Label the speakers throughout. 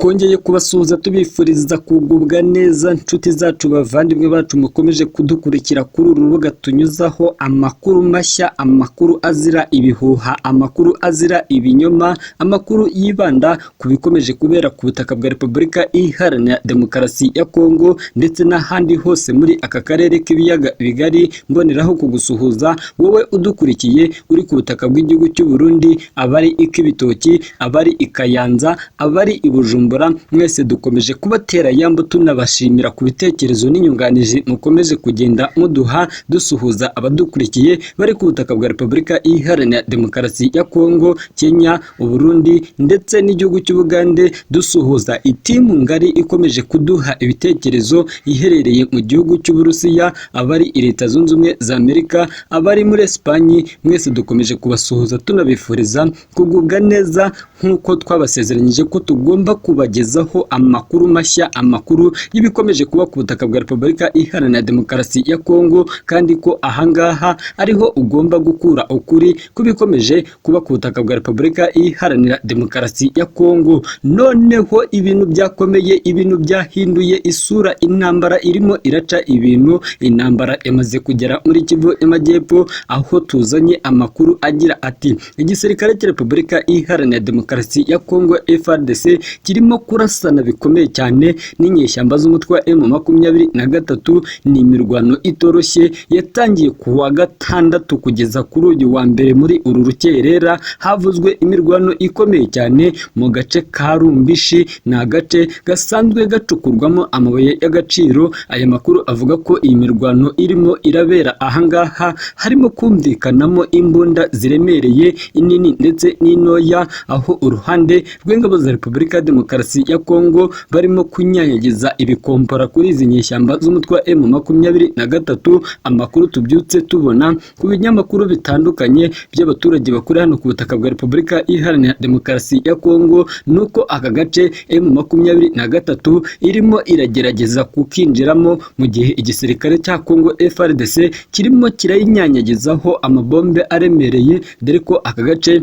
Speaker 1: twongeye kubasuhuza tubifuriza kugubwa neza nshuti zacu bavandimwe bacu mukomeje kudukurikira kuri uru rubuga tunyuzaho amakuru mashya, amakuru azira ibihuha, amakuru azira ibinyoma, amakuru yibanda ku bikomeje kubera ku butaka bwa Repubulika Iharanira Demokarasi ya Kongo ndetse n'ahandi hose muri aka karere k'ibiyaga bigari. Mboneraho kugusuhuza wowe udukurikiye uri ku butaka bw'igihugu cy'u Burundi, abari ikibitoki, abari ikayanza, abari Bujumbura, mwese dukomeje kubatera yambo tunabashimira ku bitekerezo n'inyunganizi mukomeje kugenda muduha, dusuhuza abadukurikiye bari ku butaka bwa Repubulika Iharanira Demokarasi ya Kongo, Kenya, Burundi ndetse n'igihugu cy'Ubugande. Dusuhuza itimu ngari ikomeje kuduha ibitekerezo iherereye mu gihugu cy'Uburusiya, abari Leta Zunze Ubumwe za Amerika, abari muri Espagne, mwese dukomeje kubasuhuza tunabifuriza kugubwa neza nk'uko twabasezeranyije ko tugomba kubagezaho amakuru mashya, amakuru y'ibikomeje kuba ku butaka bwa Repubulika Iharanira Demokarasi ya Kongo, kandi ko ahangaha ariho ugomba gukura ukuri kubikomeje kuba ku butaka bwa Repubulika Iharanira Demokarasi ya Kongo. Noneho ibintu byakomeye, ibintu byahinduye isura, intambara irimo iraca ibintu, intambara yamaze kugera muri Kivu y'Amajyepfo, aho tuzanye amakuru agira ati igisirikare cya Repubulika Iharanira Demokarasi ya Kongo FARDC kirimo kurasana bikomeye cyane n'inyeshyamba z'umutwe wa M23. Ni imirwano itoroshye yatangiye ku wa gatandatu kugeza kuri uyu wa mbere. Muri uru rukerera havuzwe imirwano ikomeye cyane mu gace ka Rumbishi, ni agace gasanzwe gacukurwamo amabuye y'agaciro. Aya makuru avuga ko iyi mirwano irimo irabera ahangaha harimo kumvikanamo imbunda ziremereye, inini ndetse n'intoya, aho uruhande rw'ingabo za Repubulika Demokarasi ya Kongo barimo kunyanyagiza ibikompora kuri izi nyeshyamba z'umutwe wa M23. Amakuru tubyutse tubona ku binyamakuru bitandukanye by'abaturage bakuri hano ku butaka bwa Repubulika Iharanira Demokarasi ya Kongo nuko aka gace M23 irimo iragerageza kukinjiramo, mu gihe igisirikare cya Kongo FARDC kirimo kirayinyanyagizaho amabombe aremereye, dore ko aka gace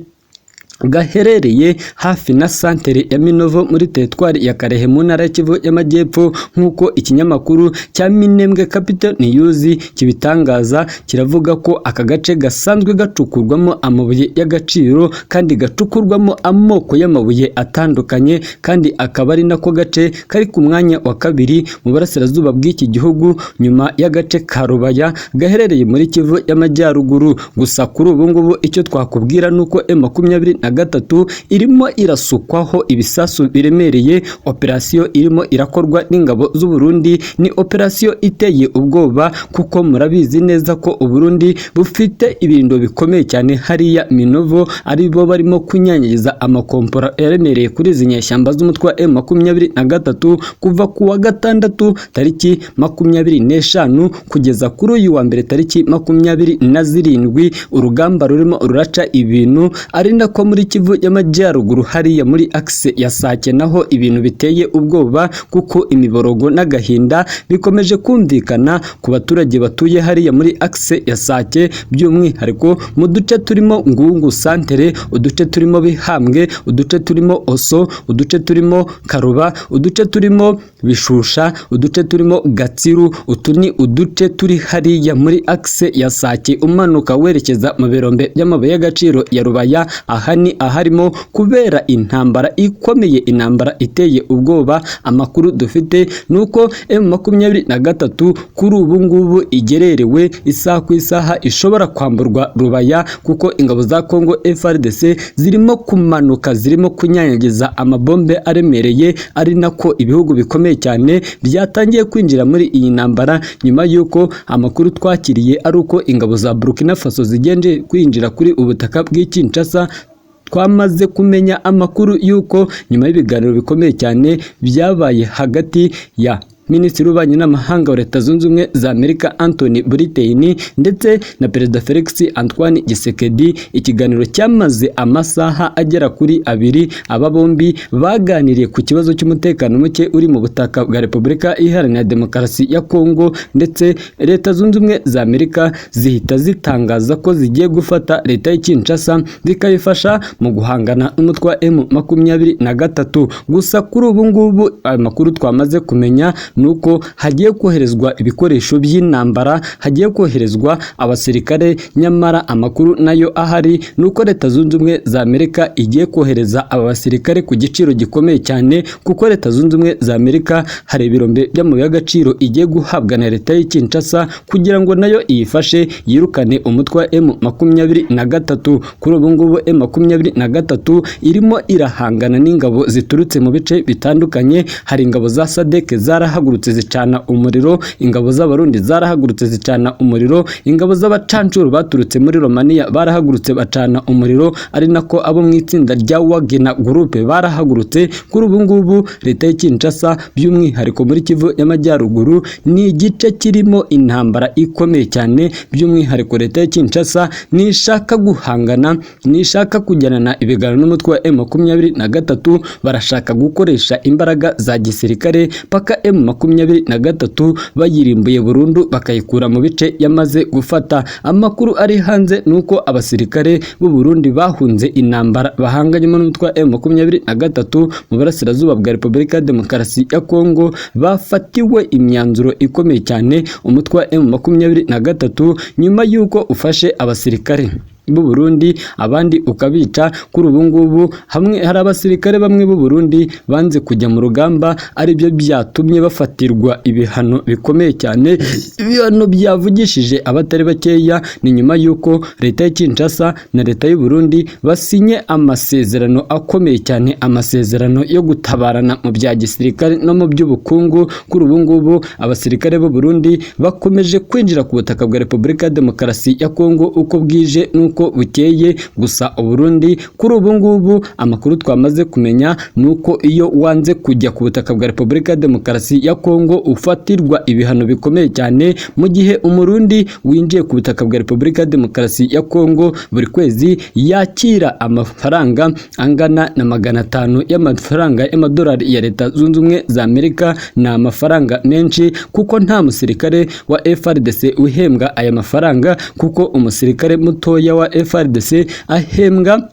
Speaker 1: gaherereye hafi na santere ya Minovo muri teritwari ya Karehe mu ntara ya Kivu y'Amajyepfo. nk'uko ikinyamakuru cya Minembwe Capital News kibitangaza, kiravuga ko aka gace gasanzwe gacukurwamo amabuye y'agaciro kandi gacukurwamo amoko y'amabuye atandukanye, kandi akaba ari nako gace kari ku mwanya wa kabiri mu burasirazuba bw'iki gihugu nyuma y'agace ka Rubaya gaherereye muri Kivu y'Amajyaruguru. Gusa kuri ubu ngubu icyo twakubwira nuko M23 irimo irasukwaho ibisasu biremereye. Operasiyo irimo irakorwa n'ingabo z'u Burundi ni operasiyo iteye ubwoba, kuko murabizi neza ko u Burundi bufite ibirindo bikomeye cyane hariya Minovo, ari bo barimo kunyanyagiza amakompora yaremereye kuri izi nyeshyamba z'umutwe wa M23 kuva ku wa gatandatu tariki 25 kugeza kuri uyu wa mbere tariki 27. Urugamba rurimo ruraca ibintu, ari nako muri Kivu y'Amajyaruguru hariya muri axe ya Sake naho ibintu biteye ubwoba, kuko imiborogo n'agahinda bikomeje kumvikana ku baturage batuye hariya muri axe ya Sake, by'umwihariko mu duce turimo Ngungu santere, uduce turimo Bihambwe, uduce turimo Oso, uduce turimo Karuba, uduce turimo Bishusha, uduce turimo Gatsiru. Utu ni uduce turi hariya muri axe ya Sake umanuka werekeza mu birombe by'amabuye y'agaciro ya Rubaya. Aha ni aharimo kubera intambara ikomeye, intambara iteye ubwoba. Amakuru dufite nuko M23 kuri ubu ngubu igererewe isaha ku isaha ishobora kwamburwa Rubaya, kuko ingabo za Kongo FARDC zirimo kumanuka, zirimo kunyanyagiza amabombe aremereye, ari nako ibihugu bikomeye cyane byatangiye kwinjira muri iyi ntambara, nyuma y'uko amakuru twakiriye ari uko ingabo za Burkina Faso zigenje kwinjira kuri ubutaka bw'Kinshasa. Twamaze kumenya amakuru y'uko nyuma y'ibiganiro bikomeye cyane byabaye hagati ya Minisitiri w'Ububanyi n'Amahanga wa Leta Zunze Ubumwe za Amerika Anthony Blinken ndetse na Perezida Felix Antoine Tshisekedi. Ikiganiro cyamaze amasaha agera kuri abiri, aba bombi baganiriye ku kibazo cy'umutekano muke uri mu butaka bwa Repubulika Iharanira Demokarasi ya Kongo, ndetse Leta Zunze Ubumwe za Amerika zihita zitangaza ko zigiye gufata leta ya Kinshasa zikayifasha mu guhangana n'umutwe wa M23. Gusa kuri ubu ngubu amakuru twamaze kumenya nuko hagiye koherezwa ibikoresho by'intambara, hagiye koherezwa abasirikare, nyamara amakuru nayo ahari nuko Leta Zunze Ubumwe za Amerika igiye kohereza aba basirikare ku giciro gikomeye cyane, kuko Leta Zunze Ubumwe za Amerika hari ibirombe by'amabuye y'agaciro igiye guhabwa na leta ya Kinshasa kugira ngo nayo iyifashe yirukane umutwe wa M23. Kuri ubu ngubu M23 irimo irahangana n'ingabo ziturutse mu bice bitandukanye. Hari ingabo za SADC zarahagurutse zicana umuriro, ingabo z'Abarundi zarahagurutse zicana umuriro, ingabo z'abacancuro baturutse muri Romania barahagurutse bacana umuriro, ari nako abo mu itsinda rya Wagner Group barahagurutse. Kuri ubu ngubu leta ya Kinshasa by'umwihariko muri Kivu y'Amajyaruguru ni igice kirimo intambara ikomeye cyane. By'umwihariko leta ya Kinshasa nishaka guhangana, nishaka kujyana ibiganiro n'umutwe wa M23, barashaka gukoresha imbaraga za gisirikare paka M23 bayirimbuye burundu bakayikura mu bice yamaze gufata. Amakuru ari hanze nuko abasirikare b'u Burundi bahunze intambara bahanganyemo n'umutwe wa M23 mu burasirazuba bwa Repubulika ya Demokarasi ya Kongo bafatiwe imyanzuro ikomeye cyane. Umutwe wa M23 nyuma yuko ufashe abasirikare b'u Burundi abandi ukabica, kuri ubu ngubu hamwe hari abasirikare bamwe b'u Burundi banze kujya mu rugamba, ari byo byatumye bafatirwa ibihano bikomeye cyane, ibihano byavugishije abatari bakeya. Ni nyuma yuko leta ya Kinshasa na leta y'u Burundi basinye amasezerano akomeye cyane, amasezerano yo gutabarana mu bya gisirikare no mu by'ubukungu. Kuri ubu ngubu abasirikare b'u Burundi bakomeje kwinjira ku butaka bwa Repubulika ya Demokarasi ya Kongo uko bwije nuko bukeye. Gusa Burundi kuri ubu ngubu amakuru twamaze kumenya nuko iyo wanze kujya ku butaka bwa Repubulika ya Demokarasi ya Kongo ufatirwa ibihano bikomeye cyane, mu gihe Umurundi winjiye ku butaka bwa Repubulika ya Demokarasi ya Kongo buri kwezi yakira amafaranga angana na 500 y'amafaranga y'amadolari ya Leta Zunze Ubumwe za Amerika. Ni amafaranga menshi kuko nta musirikare wa FARDC uhembwa aya mafaranga, kuko umusirikare mutoya wa FARDC ahembwa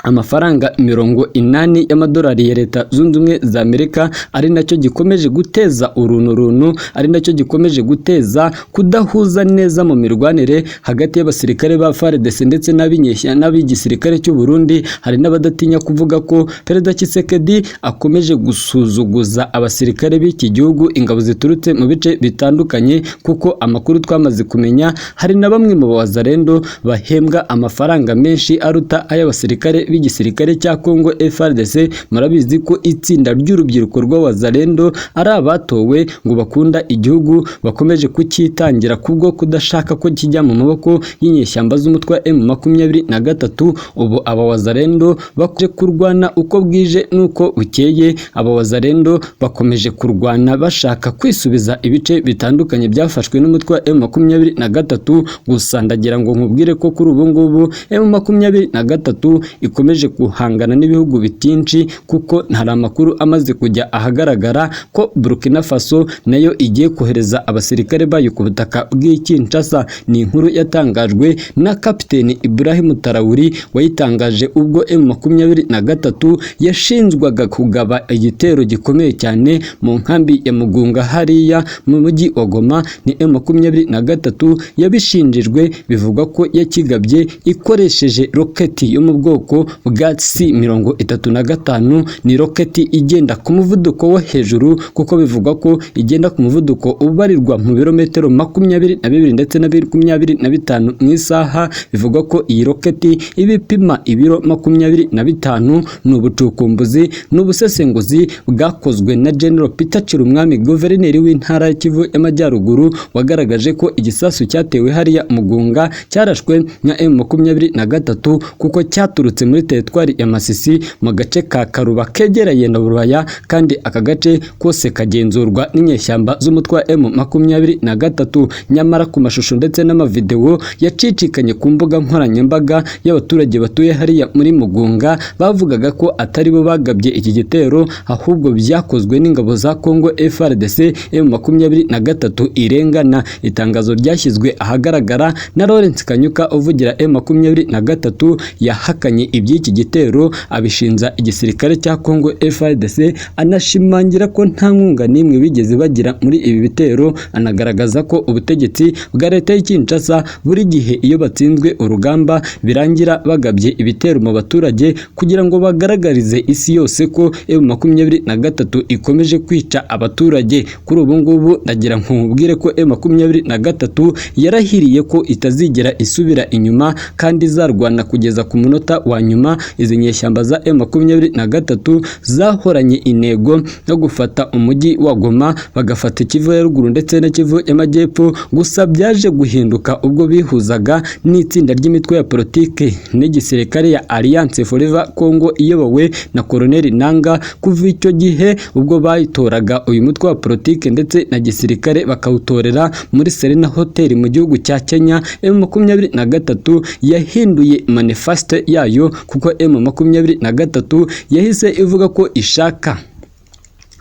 Speaker 1: amafaranga 80 y'amadolari ya Leta Zunze Ubumwe za Amerika, ari nacyo gikomeje guteza urunturuntu, ari nacyo gikomeje guteza kudahuza neza mu mirwanire hagati y'abasirikare ba FARDC ndetse n'abinyeshya n'abigisirikare cy'u Burundi. Hari n'abadatinya kuvuga ko Perezida Tshisekedi akomeje gusuzuguza abasirikare b'iki gihugu, ingabo ziturutse mu bice bitandukanye, kuko amakuru twamaze kumenya hari na bamwe mu bazarendo bahembwa amafaranga menshi aruta ay'abasirikare b'igisirikare cya Kongo FARDC. Murabizi ko itsinda ry'urubyiruko rw'abazarendo ari abatowe ngo bakunda igihugu, bakomeje kucyitangira kubwo kudashaka ko kijya mu maboko y'inyeshyamba z'umutwe wa M23. Ubu aba wazarendo bakomeje kurwana uko bwije nuko bukeye. Aba wazarendo bakomeje kurwana bashaka kwisubiza ibice bitandukanye byafashwe n'umutwe wa M23. Gusa ndagira ngo nkubwire ko kuri ubu ngubu M23 ikomeje guhangana n'ibihugu bitinshi, kuko hari amakuru amaze kujya ahagaragara ko Burkina Faso nayo igiye kohereza abasirikare bayo ku butaka bw'i Kinshasa. Ni inkuru yatangajwe na Kapiteni Ibrahim Traoré, wayitangaje ubwo M23 yashinzwaga kugaba igitero gikomeye cyane mu nkambi ya Mugunga hariya mu mujyi wa Goma. Ni M23 yabishinjijwe, bivugwa ko yakigabye ikoresheje roketi yo mu bwoko bwa C-35. Ni roketi igenda ku muvuduko wo hejuru, kuko bivugwa ko igenda ku muvuduko ubarirwa mu birometero 22 ndetse na 25 mu isaha. Bivugwa ko iyi roketi ibipima ibiro 25. Ni ubucukumbuzi n'ubusesenguzi bwakozwe na General Peter Chirumwami, guverineri w'intara ya Kivu y'Amajyaruguru, wagaragaje ko igisasu cyatewe hariya Mugunga cyarashwe na M23 kuko cyaturutse muri muri teritwari ya Masisi mu gace ka Karuba kegereye na Buraya, kandi aka gace kose kagenzurwa n'inyeshyamba z'umutwe wa M23. Nyamara ku mashusho ndetse n'amavideo yacicikanye ku mbuga nkoranyambaga y'abaturage batuye hariya muri Mugunga, bavugaga ko atari bo bagabye iki gitero, ahubwo byakozwe n'ingabo za Congo FARDC M23 irengana. Itangazo ryashyizwe ahagaragara na Lawrence Kanyuka uvugira M23 yahakanye iby'iki gitero, abishinza igisirikare cya Congo FARDC, anashimangira ko nta nkunga n'imwe bigeze bagira muri ibi bitero, anagaragaza ko ubutegetsi bwa leta y'i Kinshasa buri gihe iyo batsinzwe urugamba birangira bagabye ibitero mu baturage kugira ngo bagaragarize isi yose ko M23 ikomeje kwica abaturage. Kuri ubu ngubu ndagira nkubwire ko M23 yarahiriye ko itazigera isubira inyuma kandi izarwana kugeza ku munota wa nyuma. Izi nyeshyamba za M23 zahoranye intego yo gufata umujyi wa Goma, bagafata Kivu ya ruguru ndetse na Kivu y'amajyepfo, gusa byaje guhinduka ubwo bihuzaga n'itsinda ry'imitwe ya politike n'igisirikare ya Alliance Forever Congo iyobowe na Colonel Nanga. Kuva icyo gihe ubwo bayitoraga uyu mutwe wa politike ndetse na gisirikare bakawutorera muri Serena Hotel mu gihugu cya Kenya, M23 yahinduye manifesto yayo, kuko M23 yahise ivuga ko ishaka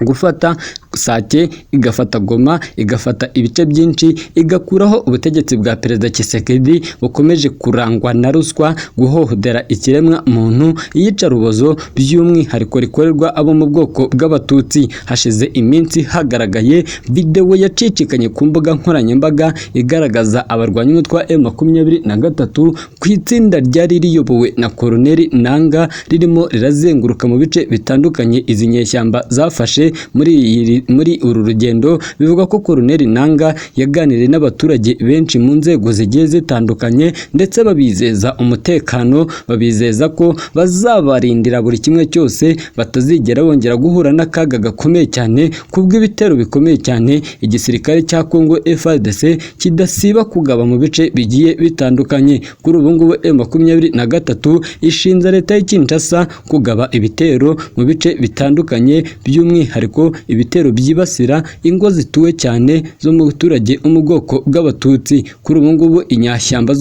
Speaker 1: gufata Sake, igafata Goma, igafata ibice byinshi, igakuraho ubutegetsi bwa Perezida Tshisekedi bukomeje kurangwa na ruswa, guhohotera ikiremwa muntu, iyicarubozo by'umwihariko rikorerwa abo mu bwoko bw'abatutsi. Hashize iminsi hagaragaye video yacicikanye ku mbuga nkoranyambaga igaragaza abarwanyi umutwe wa M23 ku itsinda ryari riyobowe na Colonel Nanga ririmo rirazenguruka mu bice bitandukanye izi nyeshyamba zafashe muri uru rugendo. Bivuga ko Colonel Nanga yaganiriye n'abaturage benshi mu nzego zigiye zitandukanye, ndetse babizeza umutekano, babizeza ko bazabarindira buri kimwe cyose, batazigera bongera guhura n'akaga gakomeye cyane kubw'ibitero bikomeye cyane igisirikare cya Congo FARDC kidasiba kugaba mu bice bigiye bitandukanye. Kuri ubu ngubu M23 ishinza leta y'i Kinshasa kugaba ibitero mu bice bitandukanye, by'umwihariko ibitero byibasira ingo zituwe cyane zo mu baturage mu bwoko bw'abatutsi. Kuri ubu ngubu inyashyamba